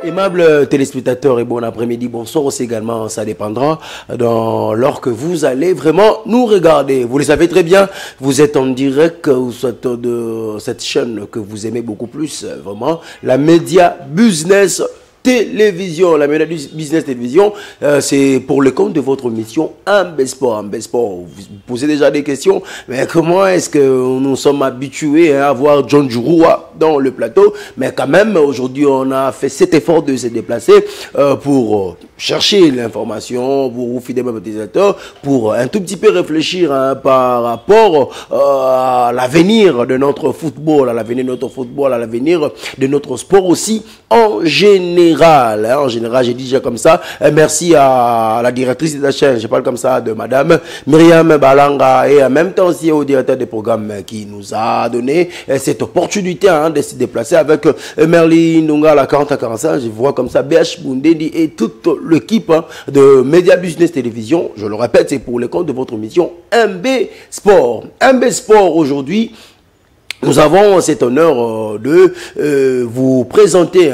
Aimables téléspectateurs et bon après-midi, bonsoir aussi également, ça dépendra lors que vous allez vraiment nous regarder. Vous le savez très bien, vous êtes en direct de cette chaîne que vous aimez beaucoup plus, vraiment, la Média Business Télévision. La Média Business Télévision, c'est pour le compte de votre mission Ambesport. Ambesport, vous posez déjà des questions, mais comment est-ce que nous sommes habitués à voir John Juroua dans le plateau, mais quand même aujourd'hui on a fait cet effort de se déplacer pour chercher l'information, pour vous fidèles utilisateurs, pour un tout petit peu réfléchir par rapport à l'avenir de notre football, à l'avenir de notre football, à l'avenir de notre sport aussi en général. En général, j'ai dit déjà comme ça. Merci à la directrice de la chaîne, je parle comme ça de Madame Myriam Balanga, et en même temps aussi au directeur des programmes qui nous a donné cette opportunité de se déplacer avec Merlin Nunga, la 40 à 45. Je vois comme ça BH Bundedi et toute l'équipe de Média Business Télévision. Je le répète, c'est pour le compte de votre émission MB Sport. MB Sport aujourd'hui. Nous avons cet honneur de vous présenter,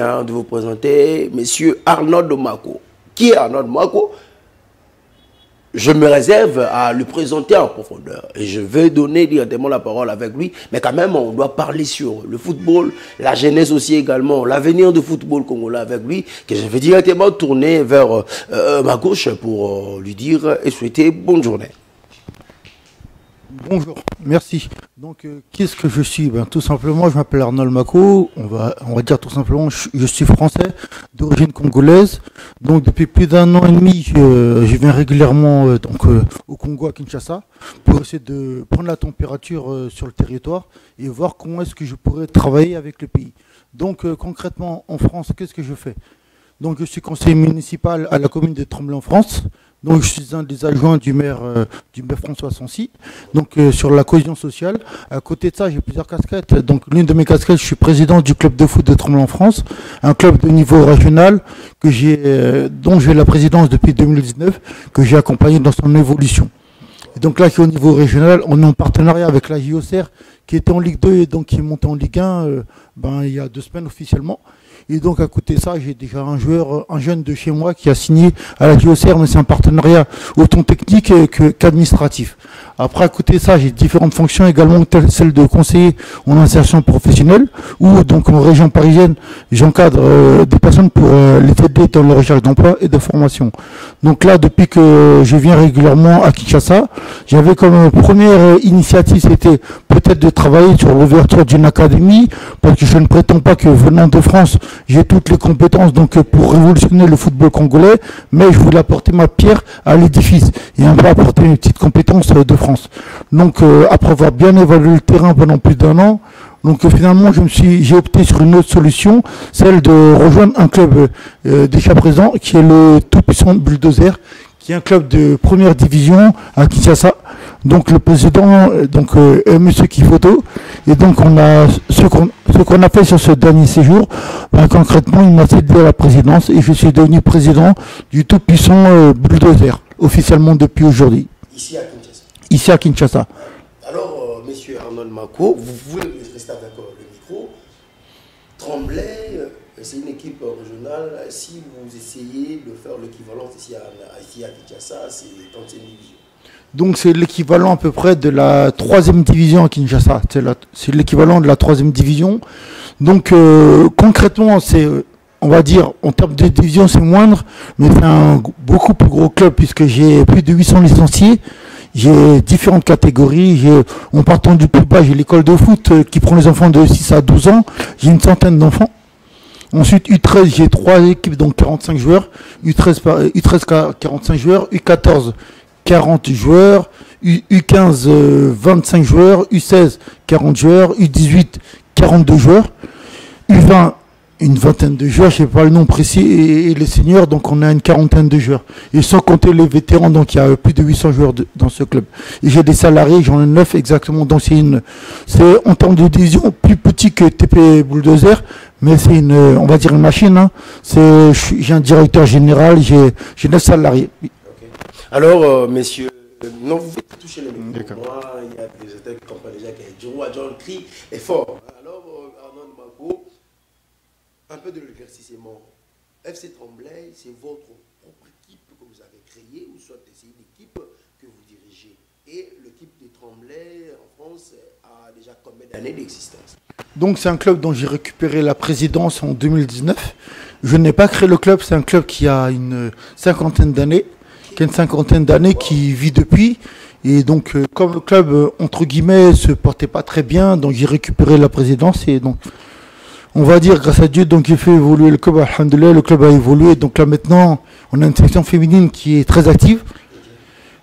Monsieur Arnold Mako. Qui est Arnold Mako? Je me réserve à le présenter en profondeur et je vais donner directement la parole avec lui. Mais quand même, on doit parler sur le football, la jeunesse aussi également, l'avenir du football congolais avec lui, que je vais directement tourner vers ma gauche pour lui dire et souhaiter bonne journée. Bonjour, merci. Donc, qu'est-ce que je suis? Tout simplement, je m'appelle Arnold Mako. On va dire tout simplement, je suis français, d'origine congolaise. Donc, depuis plus d'un an et demi, je viens régulièrement au Congo, à Kinshasa, pour essayer de prendre la température sur le territoire et voir comment est-ce que je pourrais travailler avec le pays. Donc, concrètement, en France, qu'est-ce que je fais? Donc, je suis conseiller municipal à la commune de Tremblay en France. Donc, je suis un des adjoints du maire François Sancy, donc sur la cohésion sociale. À côté de ça, j'ai plusieurs casquettes. Donc, l'une de mes casquettes, je suis président du club de foot de Tremblay en France, un club de niveau régional dont j'ai la présidence depuis 2019, que j'ai accompagné dans son évolution. Et donc là, qui est au niveau régional, on est en partenariat avec la JOCR, qui était en Ligue 2 et donc qui est monté en Ligue 1 il y a 2 semaines officiellement. Et donc à côté de ça, j'ai déjà un jeune de chez moi qui a signé à la JOCR, mais c'est un partenariat autant technique qu'administratif. Après, à côté de ça, j'ai différentes fonctions également, telles celles de conseiller en insertion professionnelle, ou donc en région parisienne, j'encadre des personnes pour les aider dans la recherche d'emploi et de formation. Donc là, depuis que je viens régulièrement à Kinshasa, j'avais comme première initiative, c'était peut-être de travailler sur l'ouverture d'une académie, parce que je ne prétends pas que venant de France, j'ai toutes les compétences donc pour révolutionner le football congolais, mais je voulais apporter ma pierre à l'édifice et un peu apporter une petite compétence de France. Donc après avoir bien évalué le terrain pendant plus d'un an, donc finalement j'ai opté sur une autre solution, celle de rejoindre un club déjà présent qui est le tout-puissant Bulldozer, qui est un club de première division à Kinshasa. Donc le président est Monsieur Kifoto, et donc on a ce qu'on a fait sur ce dernier séjour. Concrètement, il m'a cédé à la présidence et je suis devenu président du tout-puissant Bulldozer officiellement depuis aujourd'hui. Ici à Kinshasa. Ici à Kinshasa. Alors, Monsieur Arnold Mako, vous pouvez rester avec le micro. Tremblay, c'est une équipe régionale. Si vous essayez de faire l'équivalent ici à Kinshasa, c'est 30e division. Donc c'est l'équivalent à peu près de la 3e division à Kinshasa. C'est l'équivalent de la 3e division. Donc concrètement, on va dire, en termes de division, c'est moindre, mais c'est un beaucoup plus gros club puisque j'ai plus de 800 licenciés. J'ai différentes catégories. En partant du plus bas, j'ai l'école de foot qui prend les enfants de 6 à 12 ans. J'ai une centaine d'enfants. Ensuite, U13, j'ai 3 équipes, donc 45 joueurs. U13 45 joueurs. U14, 40 joueurs. U15, 25 joueurs. U16, 40 joueurs. U18, 42 joueurs. U20, une vingtaine de joueurs, je ne sais pas le nom précis, et les seniors, donc on a une quarantaine de joueurs. Et sans compter les vétérans, donc il y a plus de 800 joueurs dans ce club. Et j'ai des salariés, j'en ai 9 exactement, donc c'est en termes de division plus petit que TP Bulldozer, mais c'est on va dire une machine. J'ai un directeur général, j'ai 9 salariés. Okay. Alors, messieurs, non, vous pouvez toucher les micros. Moi, il y a des auteurs qui comprennent déjà que Juroua John crie est fort. Alors, Arnold Mako, un peu de l'éclaircissement. FC Tremblay, c'est votre propre équipe que vous avez créée, ou soit c'est une équipe que vous dirigez. Et l'équipe de Tremblay en France a déjà combien d'années d'existence? Donc c'est un club dont j'ai récupéré la présidence en 2019. Je n'ai pas créé le club, c'est un club qui a une cinquantaine d'années, qui vit depuis. Et donc comme le club, entre guillemets, se portait pas très bien, donc j'ai récupéré la présidence et donc on va dire grâce à Dieu, donc j'ai fait évoluer le club, alhamdoulilah, le club a évolué. Donc là maintenant, on a une section féminine qui est très active.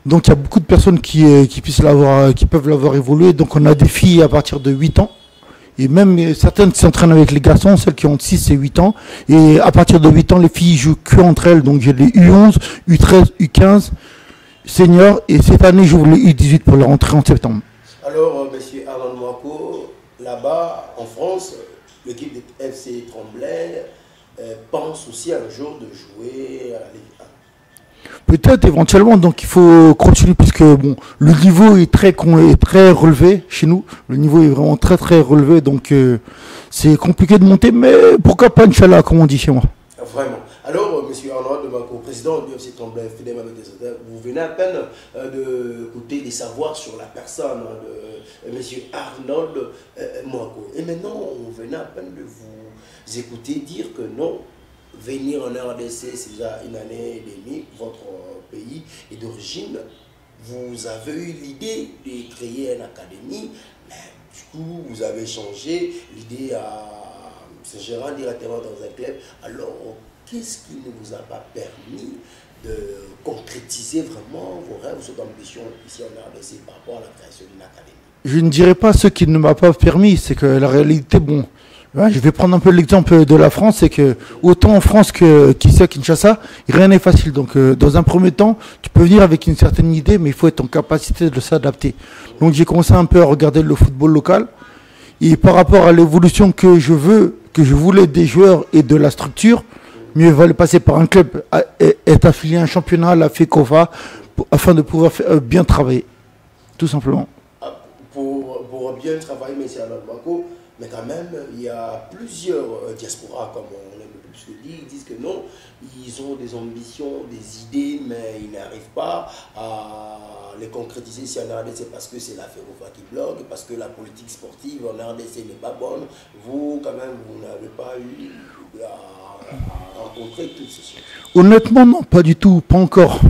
Donc il y a beaucoup de personnes qui peuvent l'avoir évolué. Donc on a des filles à partir de 8 ans. Et même certaines qui s'entraînent avec les garçons, celles qui ont 6 et 8 ans. Et à partir de 8 ans, les filles jouent que entre elles. Donc j'ai les U11, U13, U15, seniors. Et cette année, j'ouvre les U18 pour la rentrée en septembre. Alors, monsieur Arnaud Mouako, là-bas, en France, l'équipe de FC Tremblay pense aussi un jour de jouer à la Ligue 1. Peut-être éventuellement, donc il faut continuer puisque bon, le niveau est très relevé chez nous. Le niveau est vraiment très relevé, donc c'est compliqué de monter, mais pourquoi pas, Inch'Allah, comme on dit chez moi. Vraiment. Alors, monsieur Arnaud Mouako, président du FC Tremblay, fidèle avec des auteurs, vous venez à peine d'écouter des savoirs sur la personne de monsieur Arnaud Mouako. Et maintenant, on venait à peine de vous écouter dire que non, venir en RDC, c'est déjà une année et demie, votre pays est d'origine. Vous avez eu l'idée de créer une académie, mais du coup, vous avez changé l'idée à se gérer directement dans un club. Alors, qu'est-ce qui ne vous a pas permis de concrétiser vraiment vos rêves, vos ambitions ici en RDC par rapport à la création d'une académie? Je ne dirais pas ce qui ne m'a pas permis, c'est que la réalité, bon, je vais prendre un peu l'exemple de la France, c'est que autant en France qu'ici à Kinshasa, rien n'est facile. Donc dans un premier temps, tu peux venir avec une certaine idée, mais il faut être en capacité de s'adapter. Donc j'ai commencé un peu à regarder le football local. Et par rapport à l'évolution que je voulais des joueurs et de la structure, mieux valait passer par un club, être affilié à un championnat, la FECOFA, afin de pouvoir bien travailler, tout simplement. Pour bien travailler, M. Arnaud Mouako, mais quand même, il y a plusieurs diasporas, comme on aime le plus le dire, ils disent que non, ils ont des ambitions, des idées, mais ils n'arrivent pas à les concrétiser ici en RDC parce que c'est la FECOFA qui bloque, parce que la politique sportive en RDC n'est pas bonne. Vous, quand même, vous n'avez pas eu à rencontrer toutes ces choses. Honnêtement, non, pas du tout, pas encore.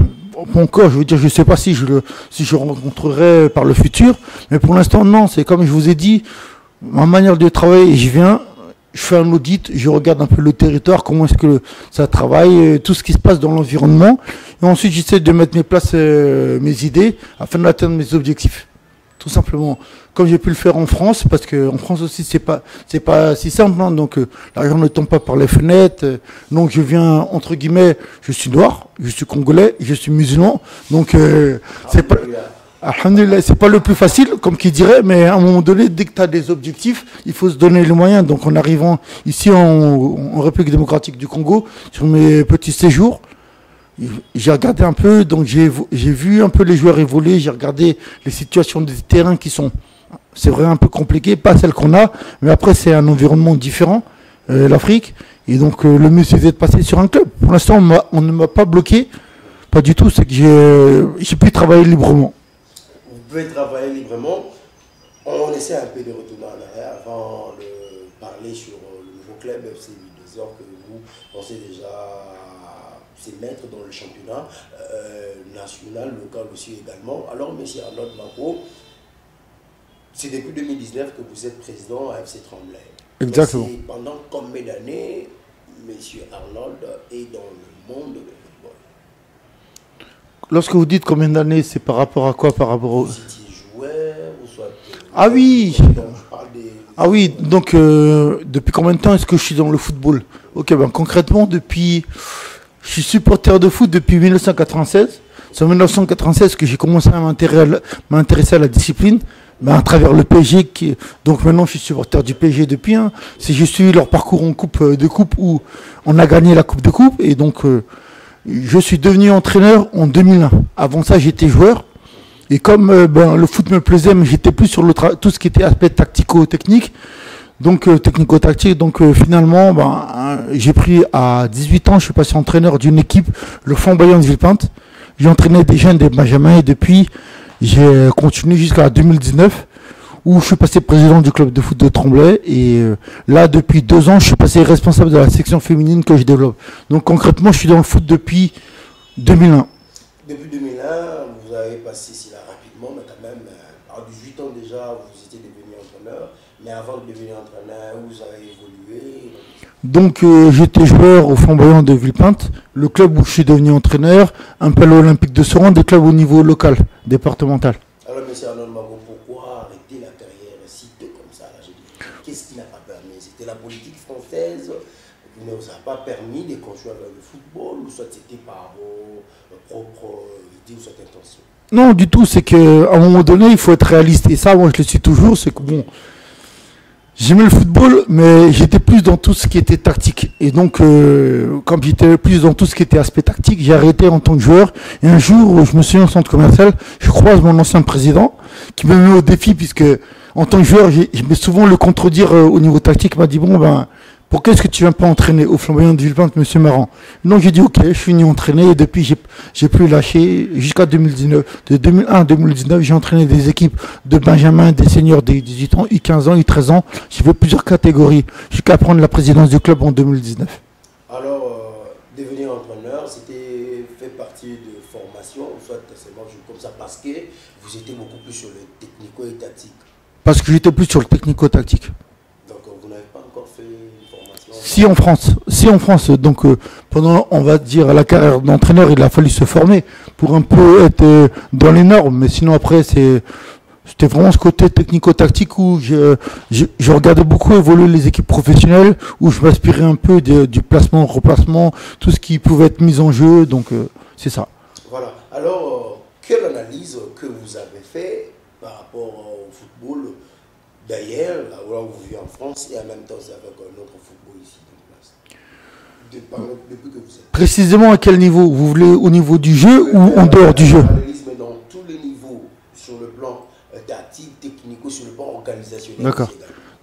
Pas encore, je veux dire, je ne sais pas si je rencontrerai par le futur, mais pour l'instant, non. C'est comme je vous ai dit, ma manière de travailler, je fais un audit, je regarde un peu le territoire, comment est-ce que ça travaille, tout ce qui se passe dans l'environnement. Et ensuite, j'essaie de mettre mes idées afin d'atteindre mes objectifs. Tout simplement. Comme j'ai pu le faire en France, parce qu'en France aussi, c'est pas si simple. Hein, donc, l'argent ne tombe pas par les fenêtres. Donc, je viens, entre guillemets, je suis noir, je suis congolais, je suis musulman. Donc, c'est pas... Alhamdulillah, c'est pas le plus facile, comme qui dirait, mais à un moment donné, dès que tu as des objectifs, il faut se donner les moyens. Donc en arrivant ici en République démocratique du Congo, sur mes petits séjours, j'ai regardé un peu, donc j'ai vu un peu les joueurs évoluer, j'ai regardé les situations des terrains qui sont, c'est vrai, un peu compliquées, pas celles qu'on a, mais après c'est un environnement différent, l'Afrique, et donc le mieux c'est de passer sur un club. Pour l'instant, on ne m'a pas bloqué, pas du tout, c'est que j'ai pu travailler librement. Vous pouvez travailler librement. On essaie un peu de retourner en arrière avant de parler sur le nouveau club FC Midosor que vous pensez déjà se mettre dans le championnat national, local aussi également. Alors, M. Arnaud Mouako, c'est depuis 2019 que vous êtes président à FC Tremblay. Exactement. Pendant combien d'années M. Arnaud est dans le monde de football? Lorsque vous dites combien d'années, c'est par rapport à quoi? Par rapport au... Si tu jouais, ou soit... Ah oui. Ah oui, donc depuis combien de temps est-ce que je suis dans le football? Ok, ben concrètement, je suis supporter de foot depuis 1996. C'est en 1996 que j'ai commencé à m'intéresser à la discipline, ben, à travers le PSG. Donc maintenant, je suis supporter du PSG depuis. Hein. J'ai suivi leur parcours en coupe où on a gagné la Coupe de Coupe. Et donc... je suis devenu entraîneur en 2001. Avant ça, j'étais joueur. Et comme le foot me plaisait, mais j'étais plus sur tout ce qui était aspect tactico-technique. Donc technico-tactique, donc finalement, j'ai pris à 18 ans, je suis passé entraîneur d'une équipe, le Flamboyant de Villepinte. J'ai entraîné des jeunes, des benjamins, et depuis, j'ai continué jusqu'à 2019, où je suis passé président du club de foot de Tremblay. Et là, depuis 2 ans, je suis passé responsable de la section féminine que je développe. Donc concrètement, je suis dans le foot depuis 2001. Depuis 2001, vous avez passé ici là rapidement, mais quand même, à 18 ans déjà, vous étiez devenu entraîneur. Mais avant de devenir entraîneur, vous avez évolué. Donc j'étais joueur au Flamboyant de Villepinte, le club où je suis devenu entraîneur, un peu à l'Olympique de Soran, des clubs au niveau local, départemental. Alors monsieur Arnold Mago, pourquoi arrêter la carrière si tôt comme ça là, qu'est-ce qui n'a pas permis? C'était la politique française qui ne vous a pas permis de construire le football, ou soit c'était par vos propres idées ou soit intention? Non, du tout, c'est qu'à un moment donné, il faut être réaliste. Et ça, moi je le suis toujours, c'est que bon... J'aimais le football, mais j'étais plus dans tout ce qui était tactique. Et donc, comme j'étais plus dans tout ce qui était aspect tactique, j'ai arrêté en tant que joueur. Et un jour, je me suis en centre commercial, je croise mon ancien président, qui me met au défi, puisque en tant que joueur, je vais souvent le contredire au niveau tactique. Il m'a dit, bon, pourquoi est-ce que tu viens pas entraîner au Flamboyant de Villepinte, monsieur Marant? Donc j'ai dit, ok, je suis venu entraîner, et depuis, j'ai plus lâché jusqu'à 2019. De 2001 à 2019, j'ai entraîné des équipes de benjamin, des seniors des 18 ans, U15 ans, U13 ans. J'ai fait plusieurs catégories, jusqu'à prendre la présidence du club en 2019. Alors, devenir entraîneur, c'était fait partie de formation, ou soit seulement comme ça, parce que vous étiez beaucoup plus sur le technico et tactique? Parce que j'étais plus sur le technico-tactique. Donc vous n'avez pas encore fait une formation? Si en France, donc pendant, on va dire, la carrière d'entraîneur, il a fallu se former pour un peu être dans les normes. Mais sinon après, c'était vraiment ce côté technico-tactique où je regardais beaucoup évoluer les équipes professionnelles, où je m'inspirais un peu du placement, replacement, tout ce qui pouvait être mis en jeu. Donc c'est ça. Voilà. Alors, quelle analyse que vous avez fait par rapport au football d'ailleurs, là où vous vivez en France, et en même temps c'est avec notre football ici en place, depuis que vous êtes? Précisément à quel niveau? Vous voulez au niveau du jeu ou en dehors du jeu? Mais dans tous les niveaux, sur le plan tactique, technico, sur le plan organisationnel. D'accord.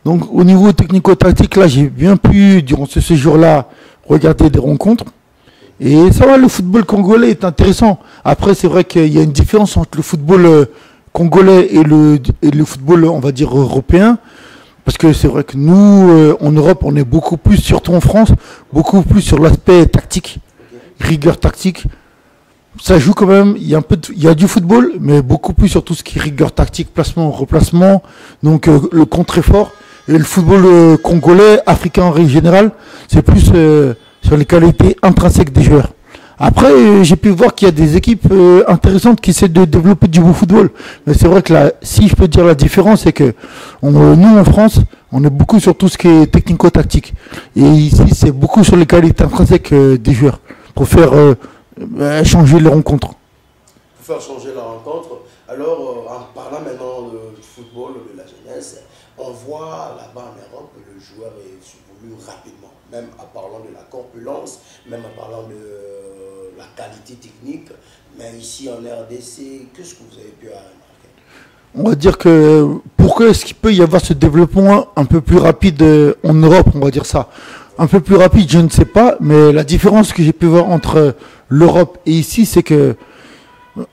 Donc au niveau technico-tactique, là j'ai bien pu, durant ce séjour-là, regarder des rencontres. Et ça va, le football congolais est intéressant. Après, c'est vrai qu'il y a une différence entre le football congolais et le football, on va dire, européen. Parce que c'est vrai que nous, en Europe, on est beaucoup plus, surtout en France, beaucoup plus sur l'aspect tactique, rigueur tactique. Ça joue quand même, il y a du football, mais beaucoup plus sur tout ce qui est rigueur tactique, placement, replacement. Donc le contre-effort. Et le football congolais, africain en règle générale, c'est plus sur les qualités intrinsèques des joueurs. Après, j'ai pu voir qu'il y a des équipes intéressantes qui essaient de développer du beau football. Mais c'est vrai que là, si je peux dire la différence, c'est que nous, en France, on est beaucoup sur tout ce qui est technico-tactique. Et ici, c'est beaucoup sur les qualités intrinsèques des joueurs, pour faire changer les rencontres. Pour faire changer la rencontre. Alors, en parlant maintenant du football, de la jeunesse, on voit là-bas en Europe que le joueur est évolue rapidement, même en parlant de la corpulence, même en parlant de la qualité technique. Mais ici en RDC, qu'est-ce que vous avez pu remarquer? On va dire que pourquoi est-ce qu'il peut y avoir ce développement un peu plus rapide en Europe, on va dire ça. Un peu plus rapide, je ne sais pas, mais la différence que j'ai pu voir entre l'Europe et ici, c'est que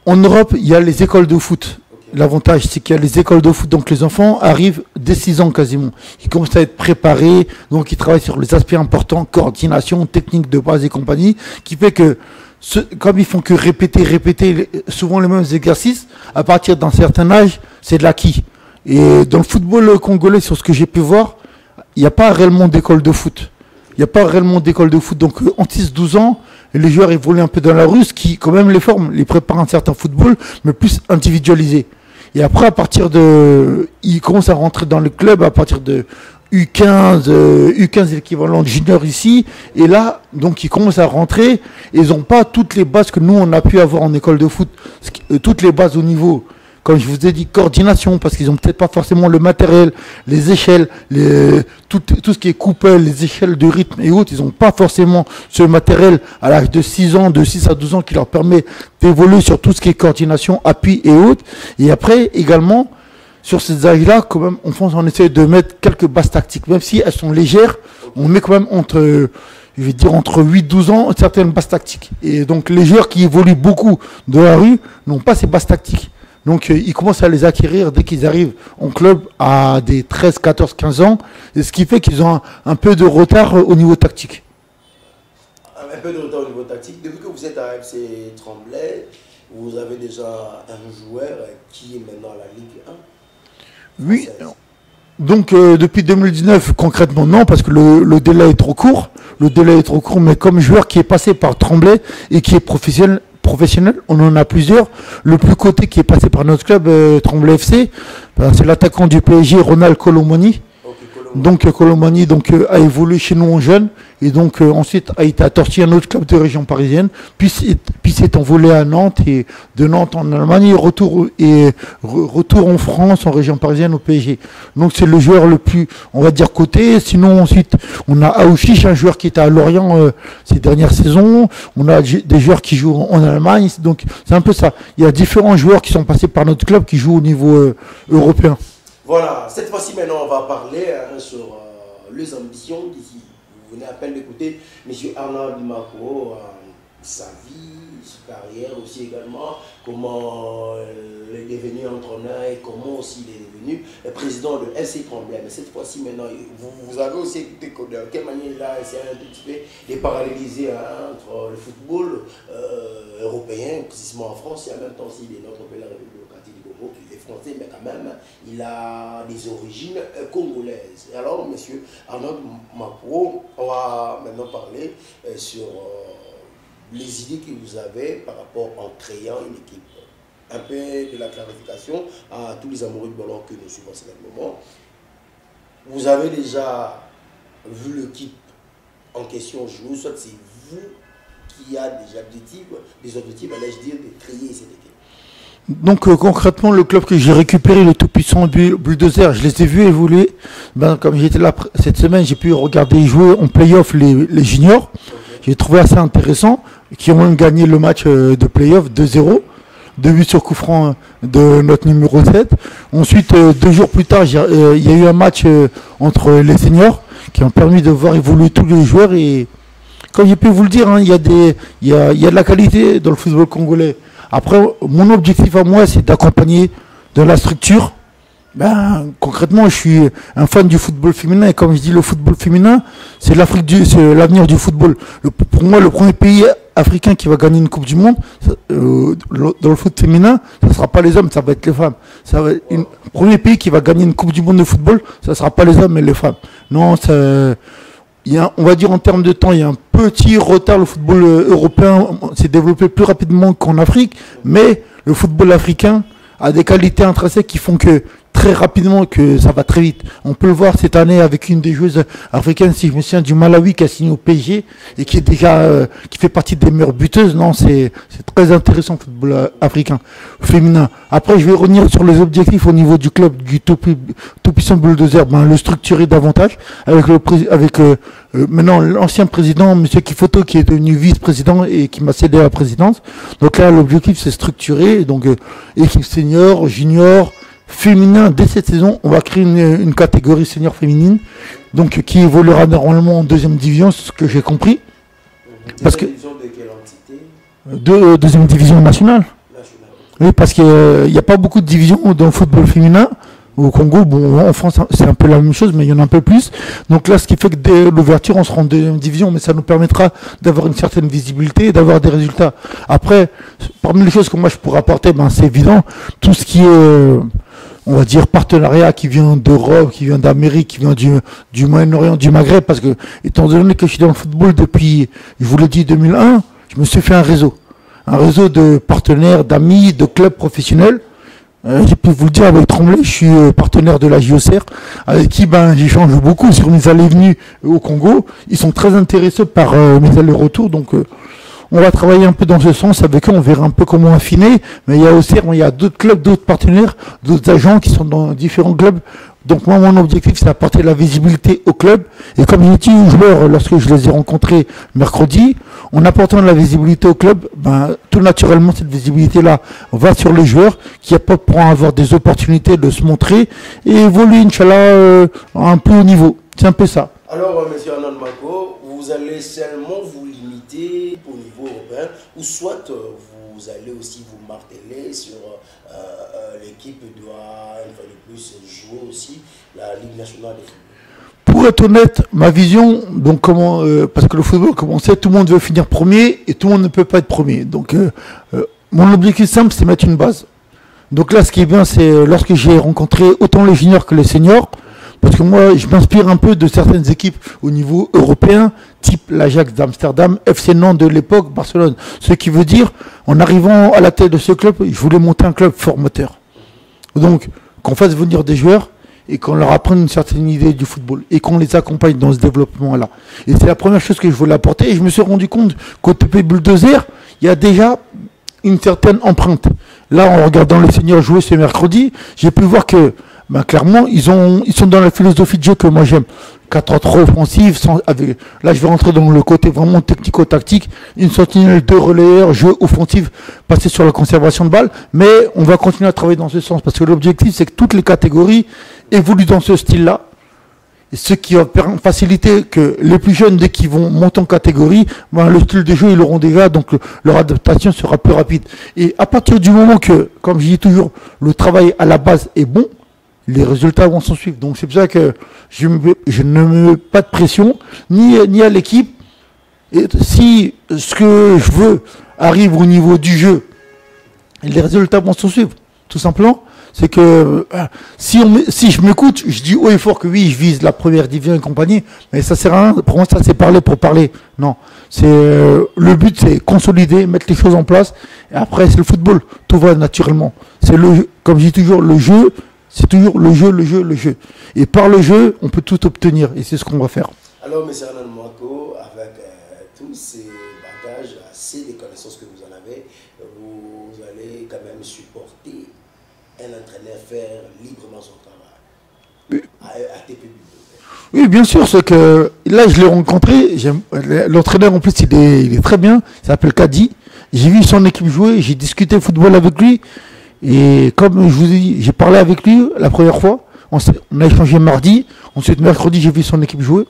en Europe, il y a les écoles de foot. L'avantage, c'est qu'il y a les écoles de foot, donc les enfants arrivent dès 6 ans quasiment. Ils commencent à être préparés, donc ils travaillent sur les aspects importants, coordination, technique de base et compagnie, qui fait que, comme ils font que répéter souvent les mêmes exercices, à partir d'un certain âge, c'est de l'acquis. Et dans le football congolais, sur ce que j'ai pu voir, il n'y a pas réellement d'école de foot. Il n'y a pas réellement d'école de foot. Donc en 6-12 ans, les joueurs évoluent un peu dans la rue, ce qui quand même les forme, les prépare un certain football, mais plus individualisé. Et après, à partir de... Ils commencent à rentrer dans le club à partir de U15, U15 est l'équivalent de junior ici. Et là, donc ils commencent à rentrer. Et ils n'ont pas toutes les bases que nous, on a pu avoir en école de foot. Toutes les bases au niveau, comme je vous ai dit, coordination, parce qu'ils n'ont peut-être pas forcément le matériel, les échelles, tout ce qui est coupelle, les échelles de rythme et autres. Ils n'ont pas forcément ce matériel à l'âge de 6 ans, de 6 à 12 ans, qui leur permet d'évoluer sur tout ce qui est coordination, appui et autres. Et après, également, sur ces âges-là, quand même, en France, on essaie de mettre quelques bases tactiques. Même si elles sont légères, on met quand même entre 8-12 ans, certaines bases tactiques. Et donc, les joueurs qui évoluent beaucoup de la rue n'ont pas ces bases tactiques. Donc, ils commencent à les acquérir dès qu'ils arrivent en club à des 13, 14, 15 ans. Et ce qui fait qu'ils ont un peu de retard au niveau tactique. Un peu de retard au niveau tactique. Depuis que vous êtes à FC Tremblay, vous avez déjà un joueur qui est maintenant à la Ligue 1. Oui. Donc, depuis 2019, concrètement, non, parce que le délai est trop court. Le délai est trop court, mais comme joueur qui est passé par Tremblay et qui est professionnel, on en a plusieurs. Le plus coté qui est passé par notre club, Tremblay FC, c'est l'attaquant du PSG, Ronald Colomani. Donc Colomani a évolué chez nous en jeune et donc ensuite a été attorti à un autre club de région parisienne, puis s'est envolé à Nantes et de Nantes en Allemagne retour en France en région parisienne au PSG. Donc c'est le joueur le plus, on va dire, coté. Sinon ensuite on a Aouchiche, un joueur qui était à Lorient ces dernières saisons. On a des joueurs qui jouent en Allemagne. Donc c'est un peu ça. Il y a différents joueurs qui sont passés par notre club qui jouent au niveau européen. Voilà, cette fois-ci maintenant on va parler sur les ambitions d'ici. Vous venez à peine d'écouter M. Arnaud Dimako, sa vie, sa carrière aussi également, comment il est devenu entraîneur et comment aussi il est devenu président de FC Tremblay. Mais cette fois-ci maintenant, vous avez aussi écouté de quelle manière il a essayé un petit peu de paralléliser entre le football européen, précisément en France, et en même temps aussi notre pays, la République démocratique du Congo, qui est français, mais quand même, il a des origines congolaises. Et alors, monsieur Arnaud Dimako, on va maintenant parler sur les idées que vous avez par rapport en créant une équipe. Un peu de la clarification à tous les amoureux de ballon que nous suivons en ce moment. Vous avez déjà vu l'équipe en question jouer, soit c'est vous qui a des objectifs, allais-je dire, de créer cette équipe. Donc concrètement, le club que j'ai récupéré, le tout-puissant Bulldozer, je les ai vus évoluer. Comme j'étais là cette semaine, j'ai pu regarder jouer en play-off les juniors. Okay. J'ai trouvé assez intéressant, qui ont même gagné le match de play-off 2-0. 2 buts sur coup franc de notre numéro 7. Ensuite, 2 jours plus tard, il y a eu un match entre les seniors qui ont permis de voir évoluer tous les joueurs. Et comme j'ai pu vous le dire, il y a de la qualité dans le football congolais. Après, mon objectif à moi, c'est d'accompagner dans la structure. Concrètement, je suis un fan du football féminin. Et comme je dis, le football féminin, c'est l'avenir du football. Pour moi, le premier pays africain qui va gagner une Coupe du Monde, dans le foot féminin, ça ne sera pas les hommes, ça va être les femmes. Le premier pays qui va gagner une Coupe du Monde de football, ça ne sera pas les hommes, mais les femmes. Non, on va dire en termes de temps, il y a un petit retard. Le football européen s'est développé plus rapidement qu'en Afrique, mais le football africain a des qualités intrinsèques qui font que très rapidement, que ça va très vite. On peut le voir cette année avec une des joueuses africaines, si je me souviens, du Malawi, qui a signé au PSG et qui est déjà, qui fait partie des meilleures buteuses. Non, c'est très intéressant, le football africain féminin. Après, je vais revenir sur les objectifs au niveau du club du tout-puissant Bulldozer, le structurer davantage avec maintenant l'ancien président, M. Kifoto, qui est devenu vice-président et qui m'a cédé la présidence. Donc là, l'objectif, c'est structurer. Donc, équipe senior, junior, féminin. Dès cette saison, on va créer une catégorie senior féminine, donc qui évoluera normalement en 2e division, c'est ce que j'ai compris. Parce que division de quelle entité? Deuxième division nationale. Oui, parce qu'il n'y a pas beaucoup de divisions dans le football féminin. Au Congo, en France, c'est un peu la même chose, mais il y en a un peu plus. Donc là, ce qui fait que dès l'ouverture, on sera en 2e division, mais ça nous permettra d'avoir une certaine visibilité et d'avoir des résultats. Après, parmi les choses que moi je pourrais apporter, c'est évident, tout ce qui est, on va dire, partenariat qui vient d'Europe, qui vient d'Amérique, qui vient du Moyen-Orient, du Maghreb, parce que, étant donné que je suis dans le football depuis, je vous l'ai dit, 2001, je me suis fait un réseau de partenaires, d'amis, de clubs professionnels. J'ai pu vous le dire, avec Tremblay, je suis partenaire de la JOCR, avec qui j'échange beaucoup sur mes allées-venues au Congo. Ils sont très intéressés par mes allers-retours, donc on va travailler un peu dans ce sens avec eux, on verra un peu comment affiner. Mais il y a d'autres clubs, d'autres partenaires, d'autres agents qui sont dans différents clubs Donc moi, mon objectif, c'est d'apporter de la visibilité au club. Et comme j'ai dit aux joueurs lorsque je les ai rencontrés mercredi, en apportant de la visibilité au club, ben, tout naturellement, cette visibilité-là va sur les joueurs qui pourront avoir des opportunités de se montrer et évoluer, Inch'Allah, à un plus haut niveau. C'est un peu ça. Alors, monsieur Anan Mako, vous allez seulement vous limiter au niveau européen ou soit vous allez aussi vous marteler sur l'équipe doit une fois de plus jouer aussi la Ligue nationale de football. Pour être honnête, ma vision, donc parce que le football, comme on sait, tout le monde veut finir premier et tout le monde ne peut pas être premier. Donc mon objectif simple, c'est mettre une base. Donc là, ce qui est bien, c'est lorsque j'ai rencontré autant les juniors que les seniors, parce que moi, je m'inspire un peu de certaines équipes au niveau européen, type l'Ajax d'Amsterdam, FC Nantes de l'époque, Barcelone. Ce qui veut dire, en arrivant à la tête de ce club, je voulais monter un club formateur. Donc, qu'on fasse venir des joueurs et qu'on leur apprenne une certaine idée du football et qu'on les accompagne dans ce développement-là. Et c'est la première chose que je voulais apporter. Et je me suis rendu compte qu'au TP Bulldozer, il y a déjà une certaine empreinte. Là, en regardant les seniors jouer ce mercredi, j'ai pu voir que ben, clairement, ils sont dans la philosophie de jeu que moi j'aime. 4-3 offensive, là je vais rentrer dans le côté vraiment technico-tactique, une sentinelle, 2 relayeurs, jeu offensif, passer sur la conservation de balles, mais on va continuer à travailler dans ce sens, parce que l'objectif c'est que toutes les catégories évoluent dans ce style-là, ce qui va faciliter que les plus jeunes, dès qu'ils vont monter en catégorie, ben, le style de jeu ils l'auront déjà, donc leur adaptation sera plus rapide. Et à partir du moment que, comme je dis toujours, le travail à la base est bon, les résultats vont s'en suivre. Donc c'est pour ça que je ne me mets pas de pression, ni à l'équipe. Et si ce que je veux arrive au niveau du jeu, les résultats vont s'en suivre. Tout simplement, c'est que si je m'écoute, je dis haut et fort que oui, je vise la première division et compagnie, mais ça sert à rien. Pour moi, ça c'est parler pour parler. Non, c'est le but, c'est consolider, mettre les choses en place. Et après, c'est le football. Tout va naturellement. C'est comme je dis toujours, le jeu. C'est toujours le jeu. Et par le jeu, on peut tout obtenir. Et c'est ce qu'on va faire. Alors, M. Anan Mako, avec tous ces bagages, assez de connaissances que vous en avez, vous allez quand même supporter un entraîneur faire librement son travail. Oui. À TP Bulldozer. Oui, bien sûr. C'est que là, je l'ai rencontré. L'entraîneur, en plus, il est très bien. Il s'appelle Kadi. J'ai vu son équipe jouer. J'ai discuté football avec lui. Et comme je vous ai dit, j'ai parlé avec lui la première fois, on a échangé mardi, ensuite mercredi j'ai vu son équipe jouer.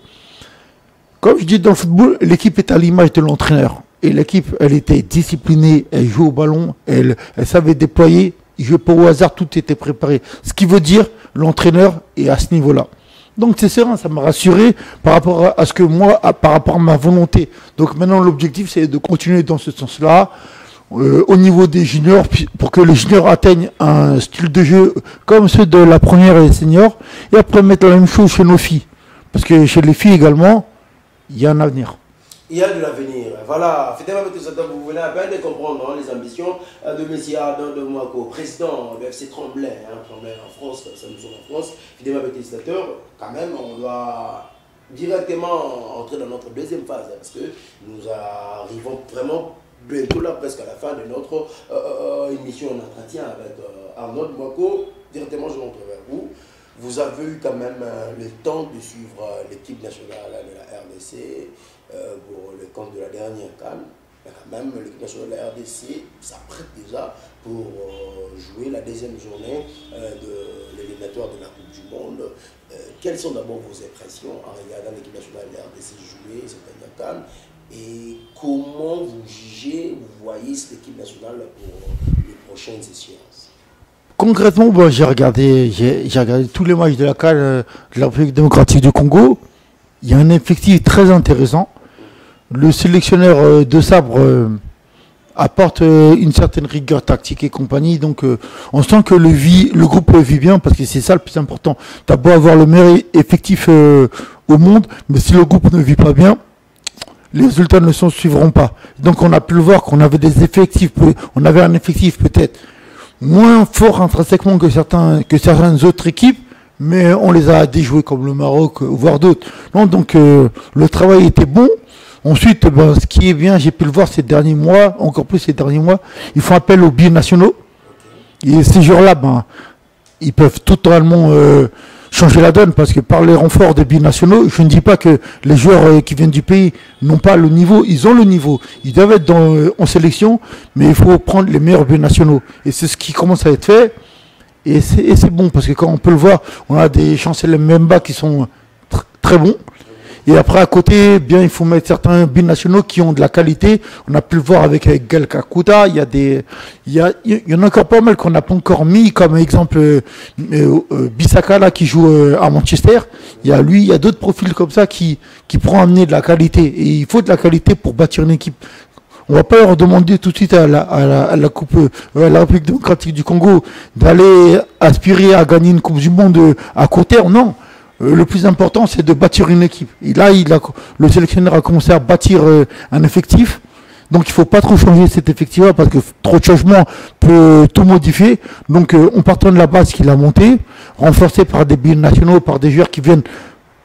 Comme je dis dans le football, l'équipe est à l'image de l'entraîneur. Et l'équipe, elle était disciplinée, elle jouait au ballon, elle savait déployer, il jouait pas au hasard, tout était préparé. Ce qui veut dire, l'entraîneur est à ce niveau-là. Donc c'est serein, ça m'a rassuré par rapport à ce que moi, par rapport à ma volonté. Donc maintenant l'objectif c'est de continuer dans ce sens-là. Au niveau des juniors, pour que les juniors atteignent un style de jeu comme ceux de la première et des seniors, et après mettre la même chose chez nos filles. Parce que chez les filles également, il y a un avenir. Il y a de l'avenir. Voilà, vous venez à peine de comprendre les ambitions de M. Anan Mako, président de FC Tremblay, Tremblay en France, ça nous sommes en France. Fidèlement téléspectateurs, quand même, on doit directement entrer dans notre deuxième phase, parce que nous arrivons vraiment bientôt là, presque à la fin de notre émission en entretien avec Anan Mako. Directement, je montre vers vous. Vous avez eu quand même le temps de suivre l'équipe nationale de la RDC pour le compte de la dernière CAN. Mais quand même, l'équipe nationale de la RDC s'apprête déjà pour jouer la deuxième journée de l'éliminatoire de la Coupe du Monde. Quelles sont d'abord vos impressions en regardant l'équipe nationale de la RDC jouer cette dernière CAN? Et comment vous jugez, vous voyez cette équipe nationale pour les prochaines échéances? Concrètement, bon, j'ai regardé tous les matchs de la CAN de la République démocratique du Congo. Il y a un effectif très intéressant. Le sélectionneur de Sabre apporte une certaine rigueur tactique et compagnie. Donc on sent que le groupe vit bien, parce que c'est ça le plus important. Tu as beau avoir le meilleur effectif au monde, mais si le groupe ne vit pas bien, les résultats ne s'en suivront pas. Donc on a pu le voir qu'on avait des effectifs, on avait un effectif peut-être moins fort intrinsèquement que certaines autres équipes, mais on les a déjoués comme le Maroc, voire d'autres. Non, donc le travail était bon. Ensuite, ben, ce qui est bien, j'ai pu le voir ces derniers mois, encore plus ces derniers mois, ils font appel aux binationaux. Et ces joueurs-là, ben, ils peuvent totalement changer la donne, parce que par les renforts des binationaux, je ne dis pas que les joueurs qui viennent du pays n'ont pas le niveau, ils ont le niveau, ils doivent être en sélection, mais il faut prendre les meilleurs binationaux. Et c'est ce qui commence à être fait, et c'est bon, parce que quand on peut le voir, on a des chanceliers Mbemba qui sont très bons. Et après, à côté, bien, il faut mettre certains binationaux qui ont de la qualité. On a pu le voir avec Gal Kakuta. Il y en a encore pas mal qu'on n'a pas encore mis, comme exemple Bissaka là, qui joue à Manchester. Il y a d'autres profils comme ça qui pourront amener de la qualité. Et il faut de la qualité pour bâtir une équipe. On va pas leur demander tout de suite à la Coupe, à la République démocratique du Congo d'aller aspirer à gagner une Coupe du Monde à court terme. Non. Le plus important, c'est de bâtir une équipe. Et là, le sélectionneur a commencé à bâtir un effectif. Donc, il ne faut pas trop changer cet effectif-là parce que trop de changements peut tout modifier. Donc, on partant de la base qu'il a montée, renforcé par des binationaux, par des joueurs qui viennent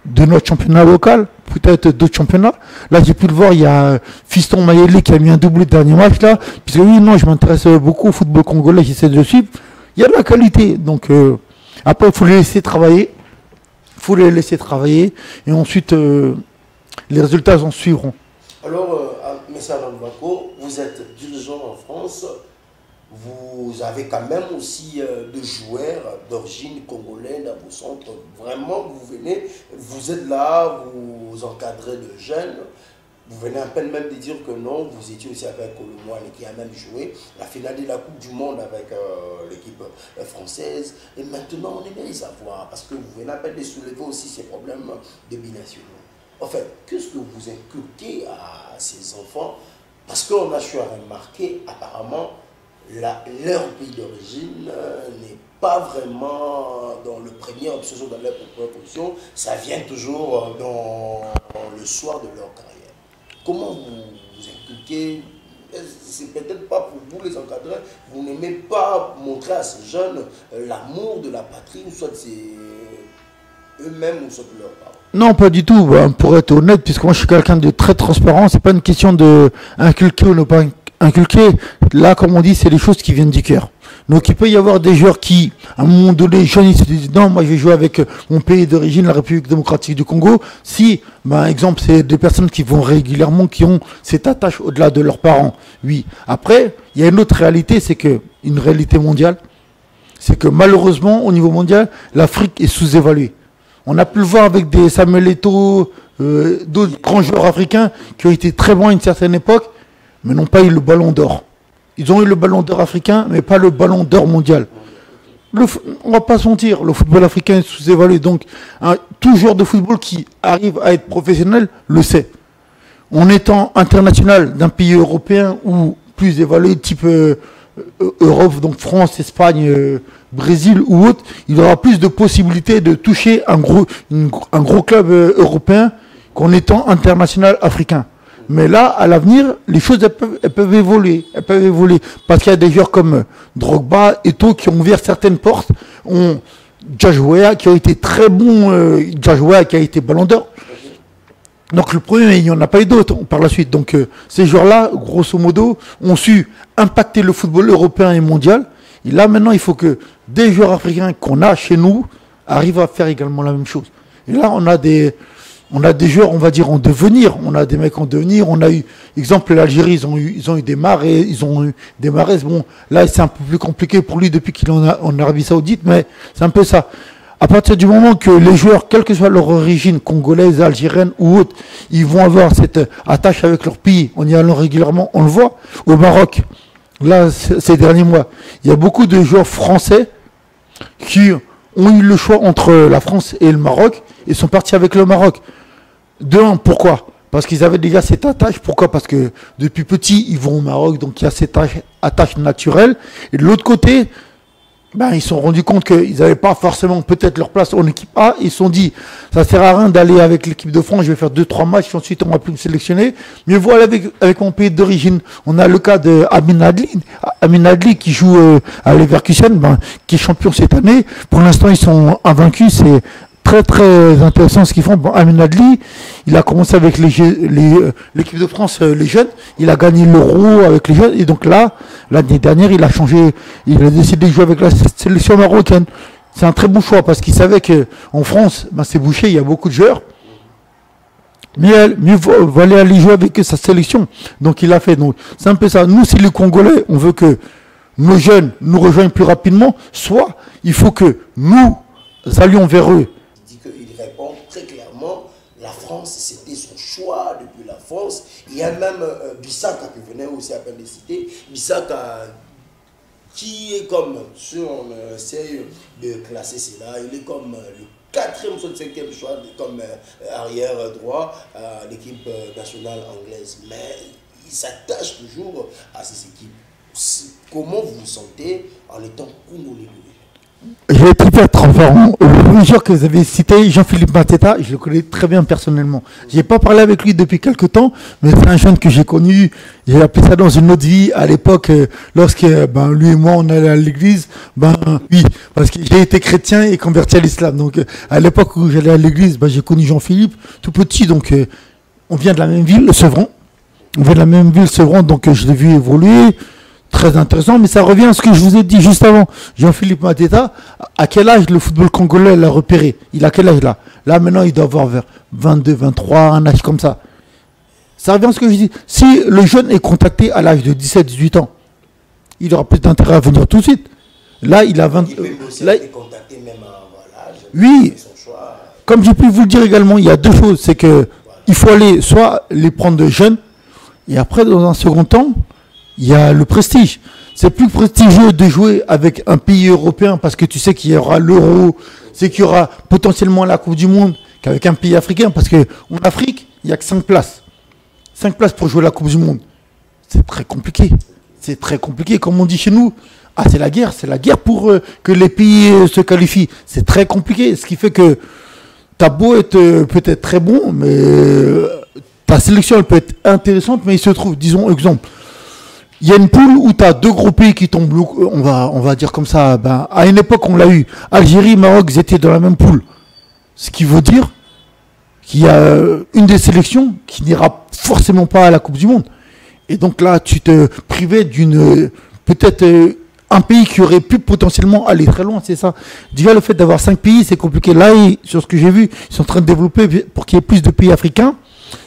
de notre championnat local, peut-être d'autres championnats. Là, j'ai pu le voir, il y a Fiston Mayele qui a mis un doublé le dernier match là. Puisque oui, non, je m'intéresse beaucoup au football congolais, j'essaie de le suivre. Il y a de la qualité. Donc, après, il faut les laisser travailler. Il faut les laisser travailler et ensuite les résultats en suivront. Alors, M. Nolmako, vous êtes dirigeant en France, vous avez quand même aussi de joueurs d'origine congolaise à vos centres. Vraiment, vous êtes là, vous encadrez de jeunes. Vous venez à peine même de dire que non, vous étiez aussi avec Colomboine qui a même joué la finale de la Coupe du Monde avec l'équipe française. Et maintenant, on aimerait savoir, parce que vous venez à peine de soulever aussi ces problèmes de binationaux. En fait, qu'est-ce que vous inculquez à ces enfants? Parce qu'on a su remarquer, apparemment, leur pays d'origine n'est pas vraiment dans le premier option, dans leur première position. Ça vient toujours dans le soir de leur carrière. Comment vous inculquez? C'est peut-être pas pour vous les encadrer, vous n'aimez pas montrer à ces jeunes l'amour de la patrie, soit c'est eux-mêmes ou soit leurs parents? Non, pas du tout. Pour être honnête, puisque moi je suis quelqu'un de très transparent, c'est pas une question de inculquer ou ne pas inculquer. Là, comme on dit, c'est les choses qui viennent du cœur. Donc il peut y avoir des joueurs qui, à un moment donné, jeunes, ils se disent non, moi je vais jouer avec mon pays d'origine, la République démocratique du Congo. Si, exemple, c'est des personnes qui vont régulièrement, qui ont cette attache au-delà de leurs parents. Oui. Après, il y a une autre réalité, c'est que une réalité mondiale, c'est que malheureusement, au niveau mondial, l'Afrique est sous-évaluée. On a pu le voir avec des Samuel Eto'o, d'autres grands joueurs africains qui ont été très bons à une certaine époque, mais n'ont pas eu le ballon d'or. Ils ont eu le ballon d'or africain, mais pas le ballon d'or mondial. On va pas se mentir, le football africain est sous-évalué. Donc, tout joueur de football qui arrive à être professionnel le sait. En étant international d'un pays européen ou plus évalué, type Europe, donc France, Espagne, Brésil ou autre, il aura plus de possibilités de toucher un gros club européen qu'en étant international africain. Mais là, à l'avenir, les choses elles peuvent évoluer. Elles peuvent évoluer. Parce qu'il y a des joueurs comme Drogba, Eto'o qui ont ouvert certaines portes. Djajouéa qui a été très bon, Djajouéa qui a été ballon d'or. Donc le premier, il n'y en a pas eu d'autres par la suite. Donc ces joueurs-là, grosso modo, ont su impacter le football européen et mondial. Et là, maintenant, il faut que des joueurs africains qu'on a chez nous arrivent à faire également la même chose. Et là, on a des joueurs, on va dire, en devenir. On a des mecs en devenir. On a eu, exemple, l'Algérie, ils ont eu des Mahrez. Bon, là, c'est un peu plus compliqué pour lui depuis qu'il est en Arabie Saoudite, mais c'est un peu ça. À partir du moment que les joueurs, quelle que soit leur origine, congolaise, algérienne ou autre, ils vont avoir cette attache avec leur pays, en y allant régulièrement, on le voit. Au Maroc, là, ces derniers mois, il y a beaucoup de joueurs français qui ont eu le choix entre la France et le Maroc et sont partis avec le Maroc. Pourquoi? Parce qu'ils avaient déjà cette attache. Pourquoi? Parce que depuis petit, ils vont au Maroc, donc il y a cette attache naturelle. Et de l'autre côté, ils se sont rendus compte qu'ils n'avaient pas forcément peut-être leur place en équipe A. Ils se sont dit, ça ne sert à rien d'aller avec l'équipe de France, je vais faire 2-3 matchs, et ensuite on ne va plus me sélectionner. Mais voilà, avec mon pays d'origine, on a le cas de Amin Adli qui joue à Leverkusen, qui est champion cette année. Pour l'instant, ils sont invaincus. C'est très très intéressant ce qu'ils font. Amin Adli, il a commencé avec l'équipe de France, les jeunes. Il a gagné l'Euro avec les jeunes. Et donc là, l'année dernière, il a décidé de jouer avec la sélection marocaine. c'est un très bon choix parce qu'il savait qu'en France, ben, c'est bouché, il y a beaucoup de joueurs. Mais mieux vaut aller jouer avec sa sélection. Donc il a fait. Donc c'est un peu ça. Nous, si les Congolais, on veut que nos jeunes nous rejoignent plus rapidement, soit il faut que nous allions vers eux. Il dit qu'il répond très clairement, la France, c'était son choix depuis la France. Il y a même Bissaka qui venait aussi à peine de citer. Bissaka qui est comme, si on essaye de classer cela, il est comme le quatrième ou cinquième choix comme arrière droit à l'équipe nationale anglaise. Mais il s'attache toujours à ces équipes. Comment vous vous sentez en étant congolais? Je vais être hyper transparent. Le joueur que vous avez cité, Jean-Philippe Mateta, je le connais très bien personnellement. Je n'ai pas parlé avec lui depuis quelques temps, mais c'est un jeune que j'ai connu. J'ai appelé ça dans une autre vie. À l'époque, lorsque lui et moi, on allait à l'église, oui, parce que j'ai été chrétien et converti à l'islam. Donc, à l'époque où j'allais à l'église, j'ai connu Jean-Philippe, tout petit. Donc, on vient de la même ville, Sevran. On vient de la même ville, Sevran, donc je l'ai vu évoluer. Très intéressant, mais ça revient à ce que je vous ai dit juste avant. Jean-Philippe Mateta, à quel âge le football congolais l'a repéré? Il a quel âge là? Là maintenant, il doit avoir vers 22, 23, un âge comme ça. Ça revient à ce que je dis. Si le jeune est contacté à l'âge de 17, 18 ans, il aura plus d'intérêt à venir tout de suite. Là, il a 20... Là, contacté même à l'âge. Oui, comme j'ai pu vous le dire également, il y a deux choses. C'est que il faut aller soit les prendre de jeunes, et après, dans un second temps, il y a le prestige. C'est plus prestigieux de jouer avec un pays européen parce que tu sais qu'il y aura l'euro, c'est qu'il y aura potentiellement la Coupe du Monde qu'avec un pays africain parce qu'en Afrique, il n'y a que 5 places. 5 places pour jouer la Coupe du Monde. C'est très compliqué. C'est très compliqué. Comme on dit chez nous, c'est la guerre. C'est la guerre pour que les pays se qualifient. C'est très compliqué. Ce qui fait que t'as beau être peut-être très bon, mais ta sélection elle peut être intéressante, mais il se trouve, disons, exemple, il y a une poule où tu as deux gros pays qui tombent, on va dire comme ça, à une époque on l'a eu, Algérie, Maroc, ils étaient dans la même poule. Ce qui veut dire qu'il y a une des sélections qui n'ira forcément pas à la Coupe du Monde. Et donc là, tu te privais d'une, peut-être un pays qui aurait pu potentiellement aller très loin, c'est ça. Déjà le fait d'avoir 5 pays, c'est compliqué. Là, sur ce que j'ai vu, ils sont en train de développer pour qu'il y ait plus de pays africains.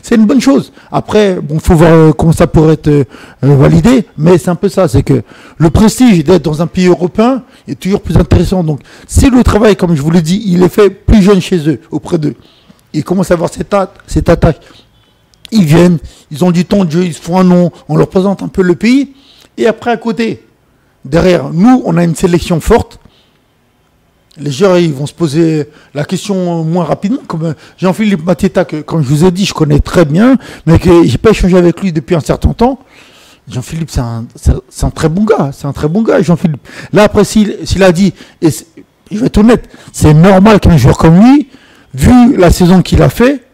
C'est une bonne chose. Après, bon, faut voir comment ça pourrait être validé, mais c'est un peu ça, c'est que le prestige d'être dans un pays européen est toujours plus intéressant. Donc, si le travail, comme je vous l'ai dit, il est fait plus jeune chez eux, auprès d'eux, ils commencent à avoir cette attaque. Ils viennent, ils ont du temps de jeu, ils se font un nom, on leur présente un peu le pays, et après à côté, derrière, nous, on a une sélection forte. Les joueurs, ils vont se poser la question moins rapidement, comme Jean-Philippe Mateta, que, comme je vous ai dit, je connais très bien, mais que je n'ai pas échangé avec lui depuis un certain temps. Jean-Philippe, c'est un très bon gars, Jean-Philippe. Là, après, s'il a dit, et je vais être honnête, c'est normal qu'un joueur comme lui, vu la saison qu'il a fait,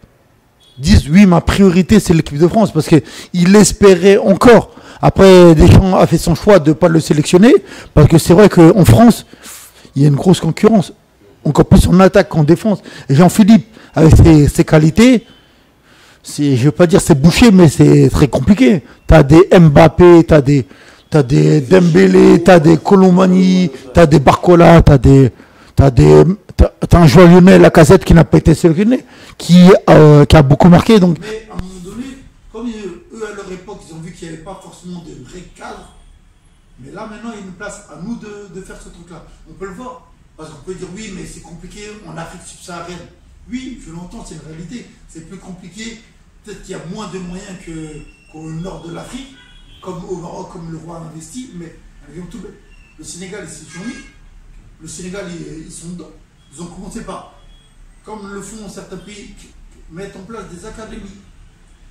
dise, oui, ma priorité, c'est l'équipe de France, parce qu'il espérait encore. Après, Deschamps a fait son choix de ne pas le sélectionner, parce que c'est vrai qu'en France, il y a une grosse concurrence, encore plus en attaque qu'en défense. Et Jean-Philippe, avec ses qualités, je ne veux pas dire c'est bouché, mais c'est très compliqué. Tu as des Mbappé, tu as des Dembélé, tu as des Colomani, tu as des Barcola, tu as un joueur lyonnais, Lacazette, qui n'a pas été sélectionné, qui a beaucoup marqué. Donc. Mais à un moment donné, comme eux, à leur époque, ils ont vu qu'il n'y avait pas forcément de vrai cadre. Mais là, maintenant, il y a une place à nous de faire ce truc-là. On peut le voir. Parce qu'on peut dire, oui, mais c'est compliqué en Afrique subsaharienne. Oui, je l'entends, c'est une réalité. C'est plus compliqué. Peut-être qu'il y a moins de moyens qu'au nord de l'Afrique, comme au Maroc, comme le roi a investi. Mais tout, le Sénégal, ils s'y sont mis. Le Sénégal, ils sont dedans. Ils ont commencé par, comme le font certains pays, mettre en place des académies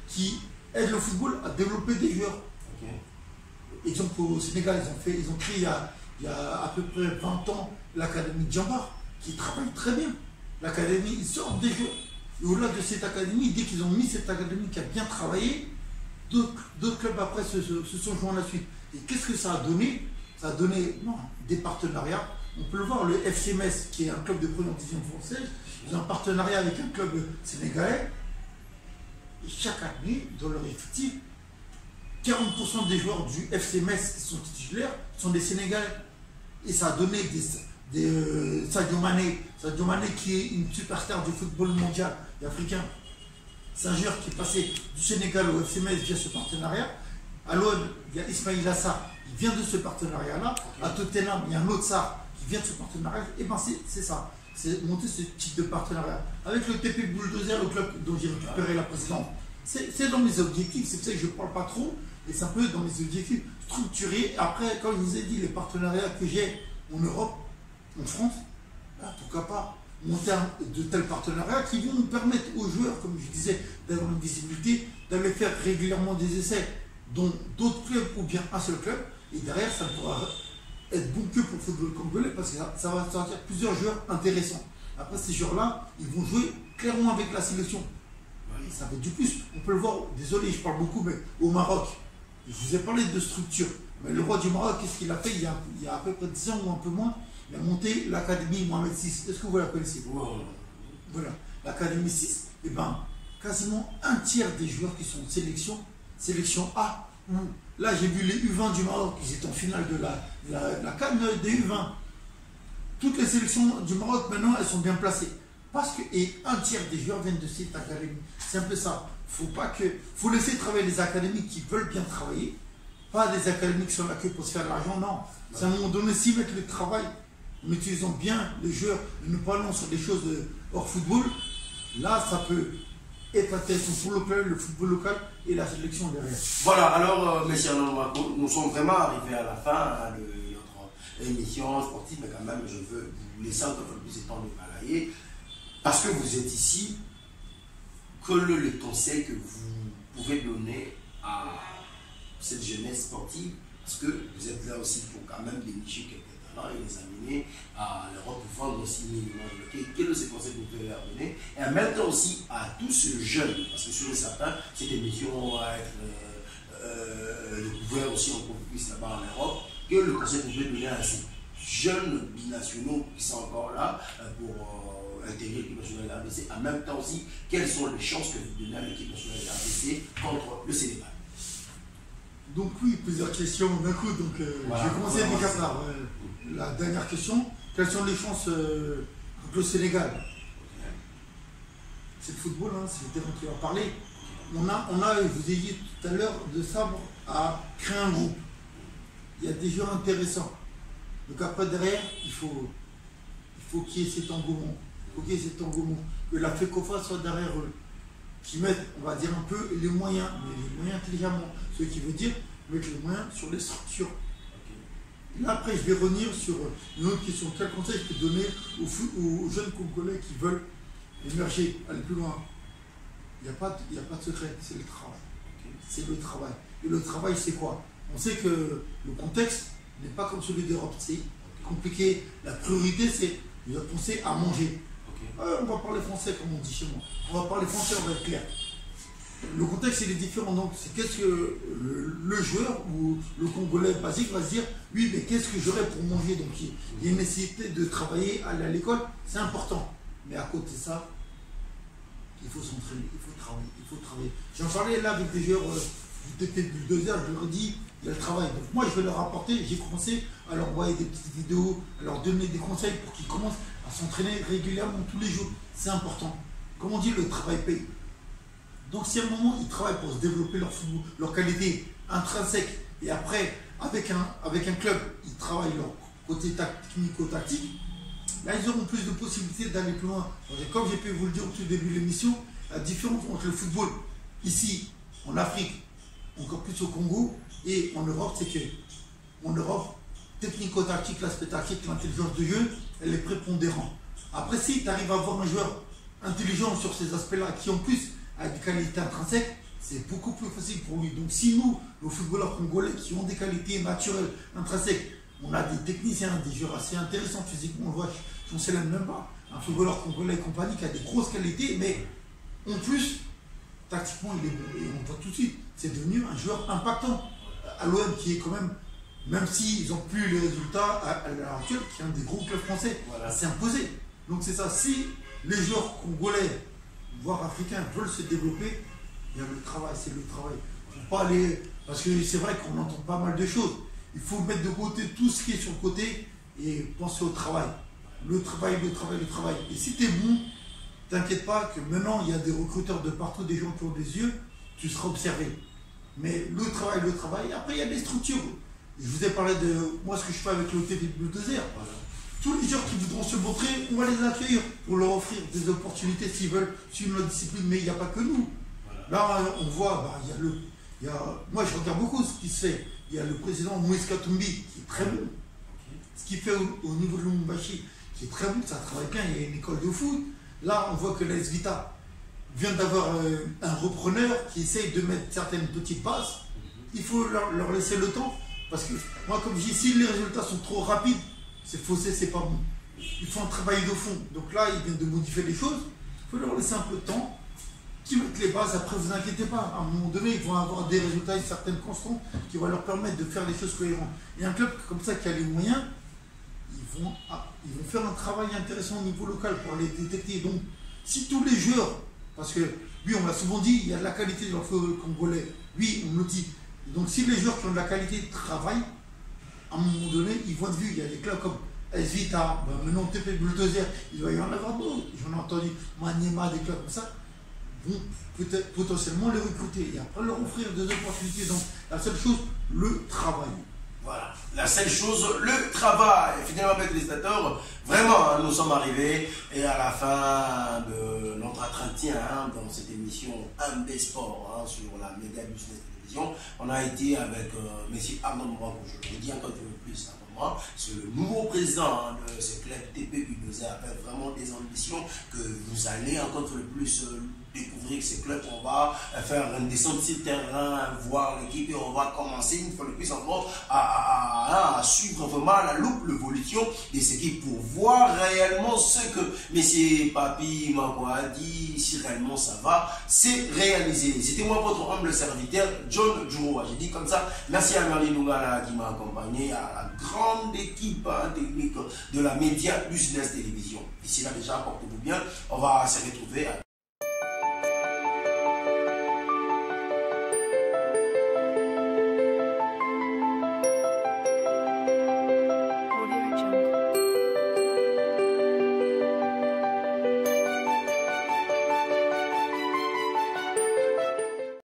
qui aident le football à développer des joueurs. Okay. Exemple, au Sénégal, ils ont créé il y a à peu près 20 ans l'académie Djambar, qui travaille très bien. L'académie, ils sortent des joueurs. Et au-delà de cette académie, dès qu'ils ont mis cette académie qui a bien travaillé, d'autres clubs après se sont joints à la suite. Et qu'est-ce que ça a donné? Ça a donné des partenariats. On peut le voir, le FC Metz, qui est un club de première division française, ils ont un partenariat avec un club sénégalais. Et chaque année, dans leur effectif, 40% des joueurs du FC Metz qui sont titulaires sont des Sénégalais. Et ça a donné Sadio Mané qui est une superstar du football mondial et africain. C'est un joueur qui est passé du Sénégal au FC Metz via ce partenariat. À l'OM, il y a Ismail Assar, il vient de ce partenariat-là. Okay. À Tottenham, il y a un autre Sarr qui vient de ce partenariat. Et bien c'est ça, c'est monter ce type de partenariat. Avec le TP Bulldozer, le club dont j'ai récupéré la présidence, c'est dans mes objectifs, c'est pour ça que je ne parle pas trop, et c'est un peu dans mes objectifs structurés. Après, comme je vous ai dit, les partenariats que j'ai en Europe, en France, ben, pourquoi pas monter de tels partenariats qui vont nous permettre aux joueurs, comme je disais, d'avoir une visibilité, d'aller faire régulièrement des essais dans d'autres clubs ou bien un seul club, et derrière ça pourra être bon que pour le football congolais parce que ça va sortir plusieurs joueurs intéressants. Après ces joueurs-là, ils vont jouer clairement avec la sélection. Et ça va être du plus. On peut le voir, désolé, je parle beaucoup, mais au Maroc, je vous ai parlé de structure. Mais le roi du Maroc, qu'est-ce qu'il a fait il y a à peu près 10 ans ou un peu moins? Il a monté l'académie Mohamed VI. Est-ce que vous la connaissez? Voilà, l'académie 6, et ben quasiment un tiers des joueurs qui sont en sélection A. Là, j'ai vu les U20 du Maroc, ils étaient en finale de la CAN des U20. Toutes les sélections du Maroc, maintenant, elles sont bien placées. Et un tiers des joueurs viennent de cette académie. C'est un peu ça. Faut laisser travailler les académies qui veulent bien travailler. Pas des académies qui sont là que pour se faire de l'argent, non. C'est à un moment donné, s'ils mettent le travail, en utilisant bien les joueurs, et nous parlons sur des choses hors football, là, ça peut être intéressant pour le football local et la sélection derrière. Voilà, alors, messieurs Marco, nous sommes vraiment arrivés à la fin de notre émission sportive, mais quand même, je veux vous laisser un peu plus de temps de balayer, parce que vous êtes ici, que le conseil que vous pouvez donner à cette jeunesse sportive, parce que vous êtes là aussi pour quand même dénicher quelques talents et les amener à l'Europe pour vendre aussi minimum. Quel est ce conseil que vous pouvez leur donner? Et en même temps aussi à tous ces jeunes, parce que sur certains, cette émission va être découverte aussi en plus là-bas en Europe, quel est le conseil que vous pouvez donner à ces jeunes binationaux qui sont encore là pour intégrer l'équipe nationale de la RDC? En même temps aussi, quelles sont les chances que vous donnez à l'équipe nationale de la RDC contre le Sénégal? Donc oui, plusieurs questions d'un coup. Donc voilà, je vais commencer déjà par la dernière question. Quelles sont les chances contre le Sénégal? C'est le football, hein, c'est le terrain qui va parler. On a, je vous ai dit tout à l'heure, de Sabre à créer un groupe. Il y a des joueurs intéressants. Donc après derrière, il faut qu'il y ait cet engouement. Que la FECOFA soit derrière eux. Qui mettent, on va dire un peu, les moyens, mais les moyens intelligemment. Ce qui veut dire mettre les moyens sur les structures. Et là, après, je vais revenir sur une autre question. Quel conseil je peux donner aux jeunes Congolais qui veulent émerger, aller plus loin? Il n'y a pas de secret, c'est le travail. C'est le travail. Et le travail, c'est quoi? On sait que le contexte n'est pas comme celui d'Europe. C'est compliqué. La priorité, c'est de penser à manger. On va parler français comme on dit chez moi. On va parler français, on va être clair. Le contexte il est différent. Donc c'est qu'est-ce que le joueur ou le Congolais basique va se dire, oui mais qu'est-ce que j'aurais pour manger? Donc il y a une nécessité de travailler, aller à l'école, c'est important. Mais à côté de ça, il faut s'entraîner, il faut travailler. J'en parlais là avec des joueurs du TP Bulldozer, je leur ai dit, il y a le travail. Donc moi je vais leur apporter, j'ai commencé à leur envoyer des petites vidéos, à leur donner des conseils pour qu'ils commencent à s'entraîner régulièrement tous les jours. C'est important. Comme on dit, le travail paye. Donc si à un moment ils travaillent pour se développer leur football, leur qualité intrinsèque, et après avec un club, ils travaillent leur côté technico-tactique, là ils auront plus de possibilités d'aller plus loin. Donc, comme j'ai pu vous le dire au tout début de l'émission, la différence entre le football ici, en Afrique, encore plus au Congo, et en Europe, c'est que en Europe, technico-tactique, l'aspect tactique, l'intelligence de jeu, elle est prépondérante. Après, si tu arrives à avoir un joueur intelligent sur ces aspects-là, qui en plus a des qualités intrinsèques, c'est beaucoup plus facile pour lui. Donc si nous, nos footballeurs congolais qui ont des qualités naturelles, intrinsèques, on a des techniciens, des joueurs assez intéressants physiquement, on le voit, j'en sais même pas. Un footballeur congolais et compagnie qui a des grosses qualités, mais en plus, tactiquement, il est bon. Et on voit tout de suite, c'est devenu un joueur impactant à l'OM qui est quand même s'ils n'ont plus les résultats à l'heure actuelle, qui est un des gros clubs français, voilà. C'est imposé. Donc c'est ça, si les joueurs congolais, voire africains, veulent se développer, il y a le travail, c'est le travail. Il ne faut pas aller, parce que c'est vrai qu'on entend pas mal de choses. Il faut mettre de côté tout ce qui est sur le côté et penser au travail. Le travail, le travail, le travail. Et si tu es bon, t'inquiète pas que maintenant il y a des recruteurs de partout, des gens qui ont des yeux, tu seras observé. Mais le travail, après il y a des structures. Je vous ai parlé de moi ce que je fais avec le TP Bulldozer. Voilà. Tous les gens qui voudront se montrer, on va les accueillir pour leur offrir des opportunités s'ils veulent suivre notre discipline, mais il n'y a pas que nous. Voilà. Là, on voit, moi je regarde beaucoup ce qui se fait. Il y a le président Moïse Katumbi qui est très bon. Ce qu'il fait au niveau de Lumumbashi, qui est très bon, ça travaille bien, il y a une école de foot. Là, on voit que l'AS Vita vient d'avoir un repreneur qui essaye de mettre certaines petites bases. Il faut leur laisser le temps. Parce que moi, comme je dis, si les résultats sont trop rapides, c'est faussé, c'est pas bon. Il faut un travail de fond. Donc là, ils viennent de modifier les choses. Il faut leur laisser un peu de temps. Qui mettent les bases, après, vous inquiétez pas. À un moment donné, ils vont avoir des résultats, une certaine constante qui va leur permettre de faire les choses cohérentes. Et un club comme ça qui a les moyens, ils vont faire un travail intéressant au niveau local pour les détecter. Donc, si tous les joueurs, parce que, oui, on l'a souvent dit, il y a de la qualité dans le football congolais. Oui, on le dit. Donc, si les joueurs qui ont de la qualité travaillent, à un moment donné, ils vont être vus. Il y a des clubs comme AS Vita, maintenant TP Bulldozer, il va y en avoir d'autres. J'en ai entendu Maniema, des clubs comme ça, vont peut-être potentiellement les recruter et après leur offrir des opportunités. Donc, la seule chose, le travail. Voilà, la seule chose, le travail. Finalement, avec les spectateurs, vraiment, nous sommes arrivés et à la fin de notre entretien dans cette émission MB Sport sur la Média Business Télévision, on a été avec M. Arnaud Mourango, je le dis encore un peu plus avant moi, c'est le nouveau président de ce club TP Bulldozer avec vraiment des ambitions que vous allez encore le plus découvrir ce club. On va faire une descente sur le terrain, voir l'équipe et on va commencer une fois de plus encore à suivre vraiment la loupe l'évolution de cette équipe pour voir réellement ce que M. Papi Mako a dit, si réellement ça va, c'est réalisé. C'était moi votre humble serviteur, John Djoua. J'ai dit comme ça, merci à Merlin Nougala qui m'a accompagné, à la grande équipe technique de la Média Business Télévision. Ici là déjà, portez-vous bien, on va se retrouver à